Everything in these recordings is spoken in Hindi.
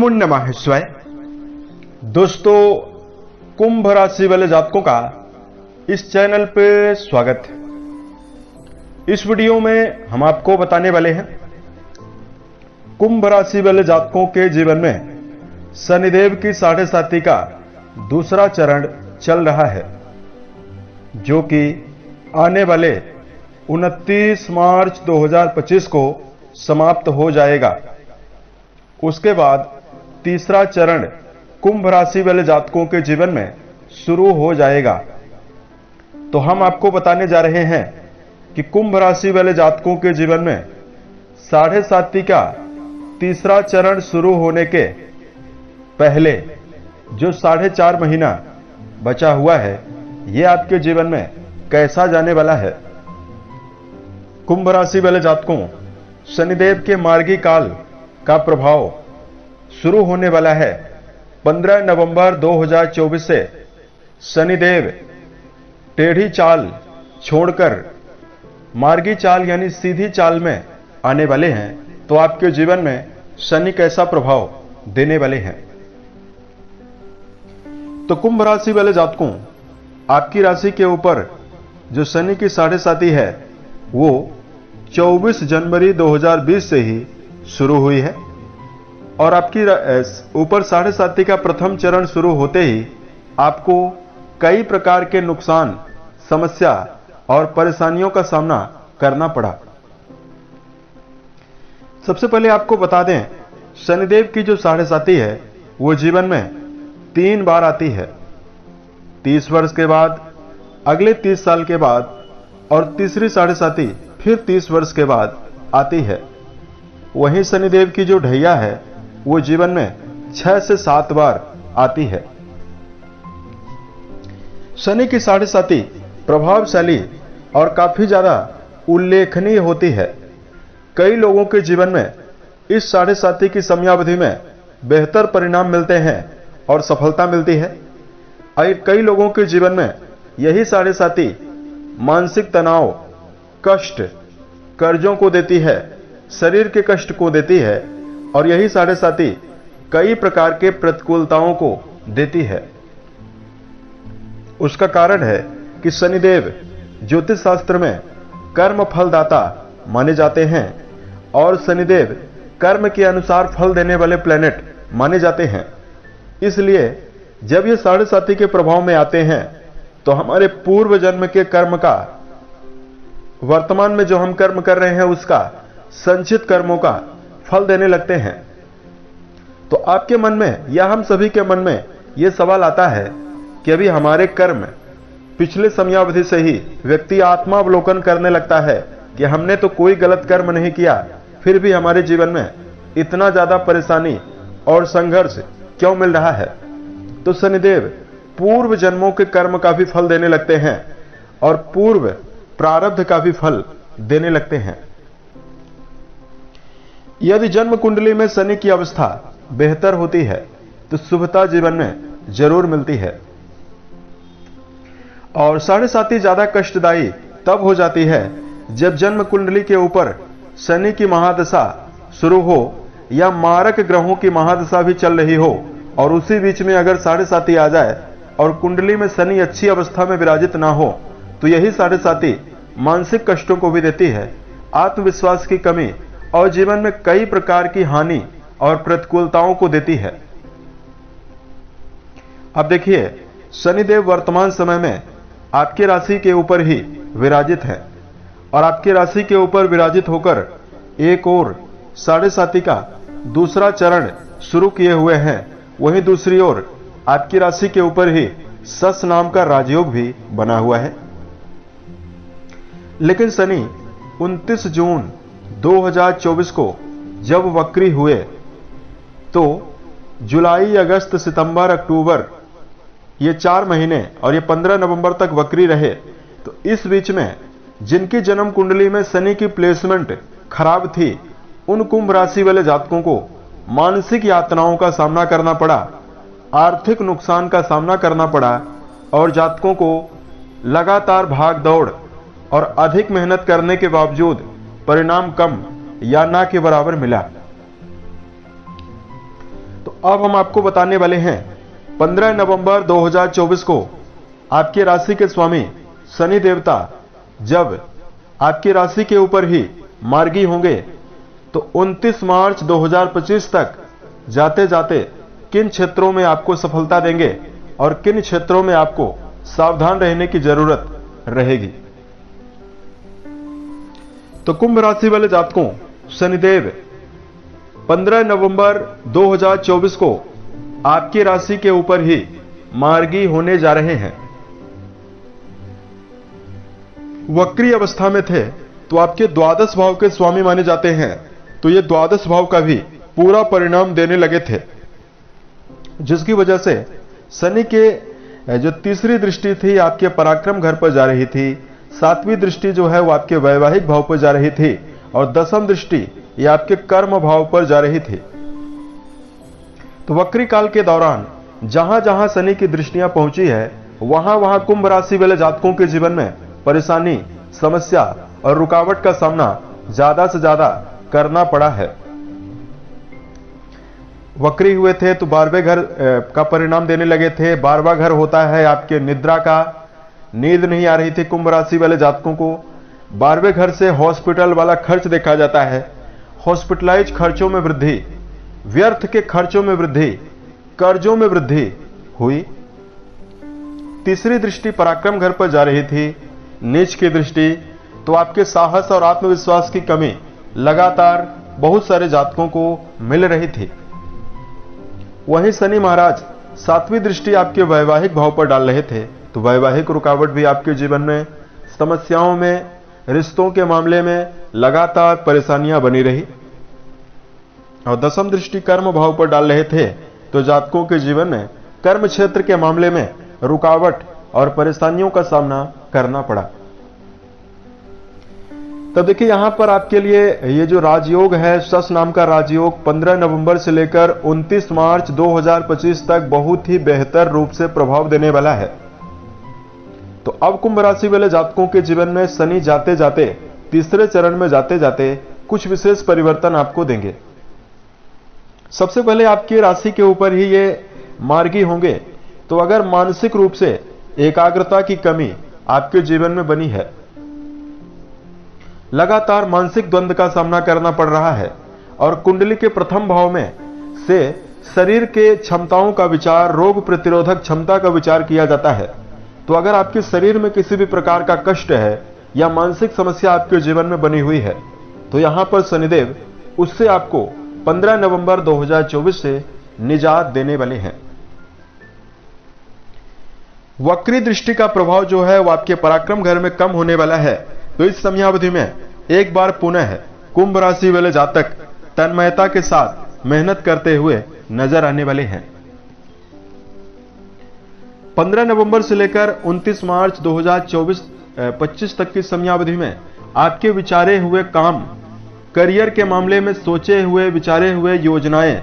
नमो नमः शिवाय। दोस्तों, कुंभ राशि वाले जातकों का इस चैनल पे स्वागत है। इस वीडियो में हम आपको बताने वाले हैं कुंभ राशि वाले जातकों के जीवन में शनिदेव की 7.5 का दूसरा चरण चल रहा है, जो कि आने वाले 29 मार्च 2025 को समाप्त हो जाएगा। उसके बाद तीसरा चरण कुंभ राशि वाले जातकों के जीवन में शुरू हो जाएगा। तो हम आपको बताने जा रहे हैं कि कुंभ राशि वाले जातकों के जीवन में 7.5 का तीसरा चरण शुरू होने के पहले जो 4.5 महीना बचा हुआ है, यह आपके जीवन में कैसा जाने वाला है। कुंभ राशि वाले जातकों, शनिदेव के मार्गी काल का प्रभाव शुरू होने वाला है 15 नवंबर 2024 से। शनिदेव टेढ़ी चाल छोड़कर मार्गी चाल यानी सीधी चाल में आने वाले हैं। तो आपके जीवन में शनि कैसा प्रभाव देने वाले हैं। तो कुंभ राशि वाले जातकों, आपकी राशि के ऊपर जो शनि की 7.5 है वो 24 जनवरी 2020 से ही शुरू हुई है, और आपकी ऊपर 7.5 का प्रथम चरण शुरू होते ही आपको कई प्रकार के नुकसान, समस्या और परेशानियों का सामना करना पड़ा। सबसे पहले आपको बता दें, शनिदेव की जो 7.5 है वो जीवन में 3 बार आती है। 30 वर्ष के बाद, अगले 30 साल के बाद, और तीसरी 7.5 फिर 30 वर्ष के बाद आती है। वहीं शनिदेव की जो ढैया है वो जीवन में 6 से 7 बार आती है। शनि की 7.5 प्रभावशाली और काफी ज्यादा उल्लेखनीय होती है। कई लोगों के जीवन में इस 7.5 की समयावधि में बेहतर परिणाम मिलते हैं और सफलता मिलती है। कई लोगों के जीवन में यही 7.5 मानसिक तनाव, कष्ट, कर्जों को देती है, शरीर के कष्ट को देती है, और यही 7.5 कई प्रकार के प्रतिकूलताओं को देती है। उसका कारण है कि शनिदेव ज्योतिष शास्त्र में कर्म फलदाता माने जाते हैं, और शनिदेव कर्म के अनुसार फल देने वाले प्लेनेट माने जाते हैं। इसलिए जब ये 7.5 के प्रभाव में आते हैं तो हमारे पूर्व जन्म के कर्म का, वर्तमान में जो हम कर्म कर रहे हैं उसका, संचित कर्मों का फल देने लगते हैं। तो आपके मन में या हम सभी के मन में यह सवाल आता है कि अभी हमारे कर्म, पिछले समयावधि से ही व्यक्ति आत्मावलोकन करने लगता है कि हमने तो कोई गलत कर्म नहीं किया, फिर भी हमारे जीवन में इतना ज्यादा परेशानी और संघर्ष क्यों मिल रहा है। तो शनिदेव पूर्व जन्मों के कर्म का भी फल देने लगते हैं और पूर्व प्रारब्ध का भी फल देने लगते हैं। यदि जन्म कुंडली में शनि की अवस्था बेहतर होती है तो शुभता जीवन में जरूर मिलती है, और 7.5 ज्यादा कष्टदायी तब हो जाती है जब जन्म कुंडली के ऊपर शनि की महादशा शुरू हो या मारक ग्रहों की महादशा भी चल रही हो, और उसी बीच में अगर 7.5 आ जाए और कुंडली में शनि अच्छी अवस्था में विराजित ना हो, तो यही 7.5 मानसिक कष्टों को भी देती है, आत्मविश्वास की कमी और जीवन में कई प्रकार की हानि और प्रतिकूलताओं को देती है। अब देखिए, शनिदेव वर्तमान समय में आपकी राशि के ऊपर ही विराजित है, और आपकी राशि के ऊपर विराजित होकर एक और 7.5 का दूसरा चरण शुरू किए हुए हैं। वहीं दूसरी ओर आपकी राशि के ऊपर ही सस नाम का राजयोग भी बना हुआ है। लेकिन शनि 29 जून 2024 को जब वक्री हुए तो जुलाई, अगस्त, सितंबर, अक्टूबर, ये 4 महीने और ये 15 नवंबर तक वक्री रहे। तो इस बीच में जिनकी जन्म कुंडली में शनि की प्लेसमेंट खराब थी, उन कुंभ राशि वाले जातकों को मानसिक यातनाओं का सामना करना पड़ा, आर्थिक नुकसान का सामना करना पड़ा, और जातकों को लगातार भाग दौड़ और अधिक मेहनत करने के बावजूद परिणाम कम या ना के बराबर मिला। तो अब हम आपको बताने वाले हैं 15 नवंबर 2024 को आपकी राशि के स्वामी शनि देवता जब आपकी राशि के ऊपर ही मार्गी होंगे तो 29 मार्च 2025 तक जाते जाते किन क्षेत्रों में आपको सफलता देंगे और किन क्षेत्रों में आपको सावधान रहने की जरूरत रहेगी। तो कुंभ राशि वाले जातकों, शनिदेव 15 नवंबर 2024 को आपकी राशि के ऊपर ही मार्गी होने जा रहे हैं। वक्री अवस्था में थे तो आपके द्वादश भाव के स्वामी माने जाते हैं, तो ये द्वादश भाव का भी पूरा परिणाम देने लगे थे, जिसकी वजह से शनि के जो तीसरी दृष्टि थी आपके पराक्रम घर पर जा रही थी, सातवीं दृष्टि जो है वो आपके वैवाहिक भाव पर जा रही थी और दसम दृष्टि ये आपके कर्म भाव पर जा रही थी। तो वक्री काल के दौरान जहां जहां शनि की दृष्टियां पहुंची है वहां वहां कुंभ राशि वाले जातकों के जीवन में परेशानी, समस्या और रुकावट का सामना ज्यादा से ज्यादा करना पड़ा है। वक्री हुए थे तो 12वें घर का परिणाम देने लगे थे। 12वां घर होता है आपके निद्रा का। नींद नहीं आ रही थी कुंभ राशि वाले जातकों को। 12वें घर से हॉस्पिटल वाला खर्च देखा जाता है। हॉस्पिटलाइज खर्चों में वृद्धि, व्यर्थ के खर्चों में वृद्धि, कर्जों में वृद्धि हुई। तीसरी दृष्टि पराक्रम घर पर जा रही थी, नीच की दृष्टि, तो आपके साहस और आत्मविश्वास की कमी लगातार बहुत सारे जातकों को मिल रही थी। वहीं शनि महाराज सातवीं दृष्टि आपके वैवाहिक भाव पर डाल रहे थे, तो वैवाहिक रुकावट भी आपके जीवन में, समस्याओं में, रिश्तों के मामले में लगातार परेशानियां बनी रही। और दसम दृष्टि कर्म भाव पर डाल रहे थे, तो जातकों के जीवन में कर्म क्षेत्र के मामले में रुकावट और परेशानियों का सामना करना पड़ा। तब देखिए यहां पर आपके लिए ये जो राजयोग है, शश नाम का राजयोग 15 नवंबर से लेकर 29 मार्च 2025 तक बहुत ही बेहतर रूप से प्रभाव देने वाला है। तो अब कुंभ राशि वाले जातकों के जीवन में शनि जाते जाते, तीसरे चरण में जाते जाते कुछ विशेष परिवर्तन आपको देंगे। सबसे पहले आपकी राशि के ऊपर ही ये मार्गी होंगे, तो अगर मानसिक रूप से एकाग्रता की कमी आपके जीवन में बनी है, लगातार मानसिक द्वंद्व का सामना करना पड़ रहा है और कुंडली के प्रथम भाव में से शरीर के क्षमताओं का विचार, रोग प्रतिरोधक क्षमता का विचार किया जाता है, तो अगर आपके शरीर में किसी भी प्रकार का कष्ट है या मानसिक समस्या आपके जीवन में बनी हुई है, तो यहां पर शनिदेव उससे आपको 15 नवंबर 2024 से निजात देने वाले हैं। वक्री दृष्टि का प्रभाव जो है वो आपके पराक्रम घर में कम होने वाला है, तो इस समयावधि में एक बार पुनः कुंभ राशि वाले जातक तन्मयता के साथ मेहनत करते हुए नजर आने वाले हैं। 15 नवंबर से लेकर 29 मार्च 2025 तक की समयावधि में आपके विचारे हुए काम, करियर के मामले में सोचे हुए विचारे हुए योजनाएं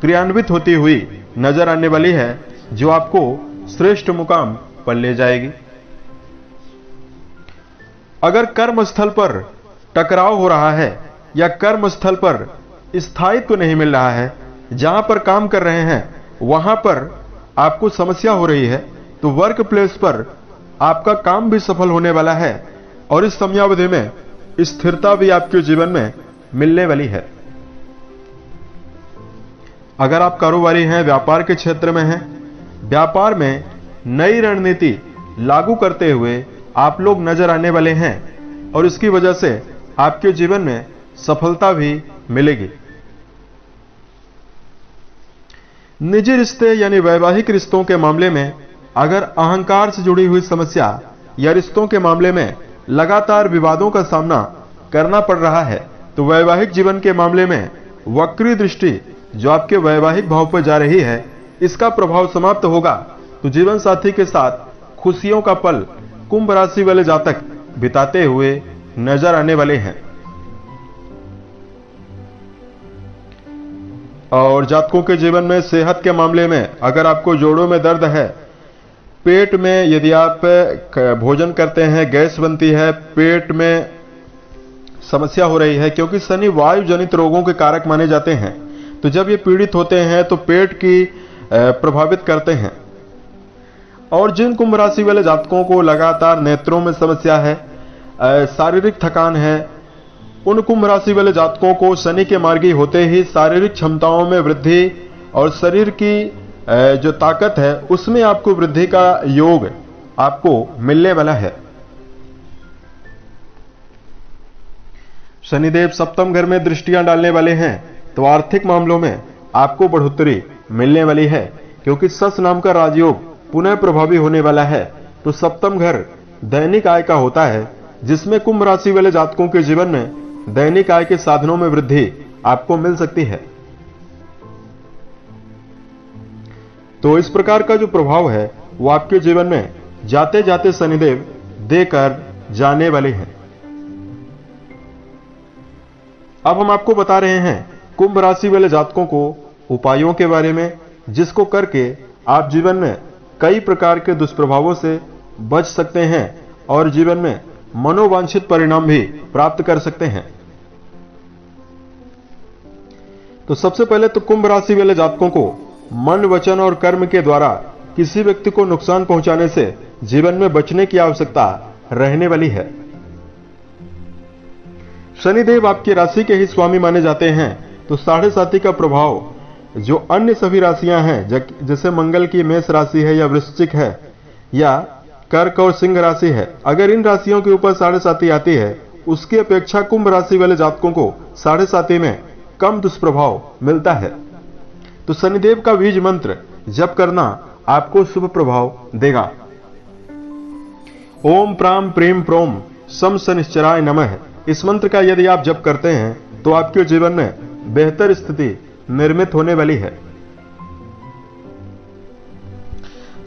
क्रियान्वित होती हुई नजर आने वाली है, जो आपको श्रेष्ठ मुकाम पर ले जाएगी। अगर कर्म स्थल पर टकराव हो रहा है या कर्म स्थल पर स्थायित्व नहीं मिल रहा है, जहां पर काम कर रहे हैं वहां पर आपको समस्या हो रही है, तो वर्क प्लेस पर आपका काम भी सफल होने वाला है और इस समयावधि में स्थिरता भी आपके जीवन में मिलने वाली है। अगर आप कारोबारी हैं, व्यापार के क्षेत्र में हैं, व्यापार में नई रणनीति लागू करते हुए आप लोग नजर आने वाले हैं और इसकी वजह से आपके जीवन में सफलता भी मिलेगी। निजी रिश्ते यानी वैवाहिक रिश्तों के मामले में अगर अहंकार से जुड़ी हुई समस्या या रिश्तों के मामले में लगातार विवादों का सामना करना पड़ रहा है, तो वैवाहिक जीवन के मामले में वक्री दृष्टि जो आपके वैवाहिक भाव पर जा रही है, इसका प्रभाव समाप्त होगा, तो जीवन साथी के साथ खुशियों का पल कुंभ राशि वाले जातक बिताते हुए नजर आने वाले हैं। और जातकों के जीवन में सेहत के मामले में अगर आपको जोड़ों में दर्द है, पेट में यदि आप भोजन करते हैं गैस बनती है, पेट में समस्या हो रही है, क्योंकि शनि वायु जनित रोगों के कारक माने जाते हैं, तो जब ये पीड़ित होते हैं तो पेट की प्रभावित करते हैं। और जिन कुंभ राशि वाले जातकों को लगातार नेत्रों में समस्या है, शारीरिक थकान है, उन कुंभ राशि वाले जातकों को शनि के मार्गी होते ही शारीरिक क्षमताओं में वृद्धि और शरीर की जो ताकत है उसमें आपको वृद्धि का योग आपको मिलने वाला है। शनिदेव सप्तम घर में दृष्टियां डालने वाले हैं, तो आर्थिक मामलों में आपको बढ़ोतरी मिलने वाली है, क्योंकि सस नाम का राजयोग पुनः प्रभावी होने वाला है। तो सप्तम घर दैनिक आय का होता है, जिसमें कुंभ राशि वाले जातकों के जीवन में दैनिक आय के साधनों में वृद्धि आपको मिल सकती है। तो इस प्रकार का जो प्रभाव है वो आपके जीवन में जाते जाते शनिदेव देकर जाने वाले हैं। अब हम आपको बता रहे हैं कुंभ राशि वाले जातकों को उपायों के बारे में, जिसको करके आप जीवन में कई प्रकार के दुष्प्रभावों से बच सकते हैं और जीवन में मनोवांछित परिणाम भी प्राप्त कर सकते हैं। तो सबसे पहले तो कुंभ राशि वाले जातकों को मन, वचन और कर्म के द्वारा किसी व्यक्ति को नुकसान पहुंचाने से जीवन में बचने की आवश्यकता रहने वाली है। शनिदेव आपकी राशि के ही स्वामी माने जाते हैं, तो 7.5 का प्रभाव जो अन्य सभी राशियां हैं, जैसे मंगल की मेष राशि है या वृश्चिक है या कर्क और सिंह राशि है, अगर इन राशियों के ऊपर 7.5 आती है, उसकी अपेक्षा कुंभ राशि वाले जातकों को 7.5 में कम दुष्प्रभाव मिलता है। तो शनिदेव का बीज मंत्र जप करना आपको शुभ प्रभाव देगा। ओम प्राम प्रेम प्रोम सम शनिश्चराय नमः, इस मंत्र का यदि आप जप करते हैं तो आपके जीवन में बेहतर स्थिति निर्मित होने वाली है।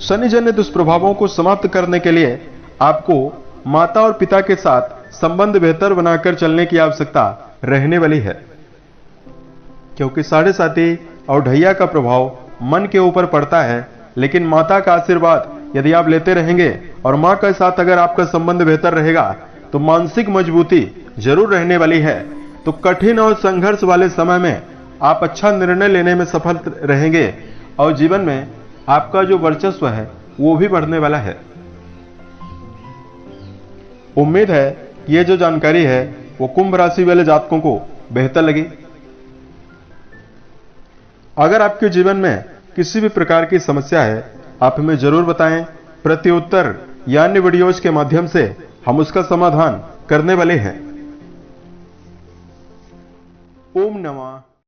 शनिजन्य दुष्प्रभावों को समाप्त करने के लिए आपको माता और पिता के साथ संबंध बेहतर बनाकर चलने की आवश्यकता रहने वाली है, क्योंकि 7.5 और ढैया का प्रभाव मन के ऊपर पड़ता है, लेकिन माता का आशीर्वाद यदि आप लेते रहेंगे और मां के साथ अगर आपका संबंध बेहतर रहेगा तो मानसिक मजबूती जरूर रहने वाली है। तो कठिन और संघर्ष वाले समय में आप अच्छा निर्णय लेने में सफल रहेंगे और जीवन में आपका जो वर्चस्व है वो भी बढ़ने वाला है। उम्मीद है कि ये जो जानकारी है वो कुंभ राशि वाले जातकों को बेहतर लगी। अगर आपके जीवन में किसी भी प्रकार की समस्या है, आप हमें जरूर बताएं। प्रत्युत्तर या अन्य वीडियोज के माध्यम से हम उसका समाधान करने वाले हैं। ओम नमः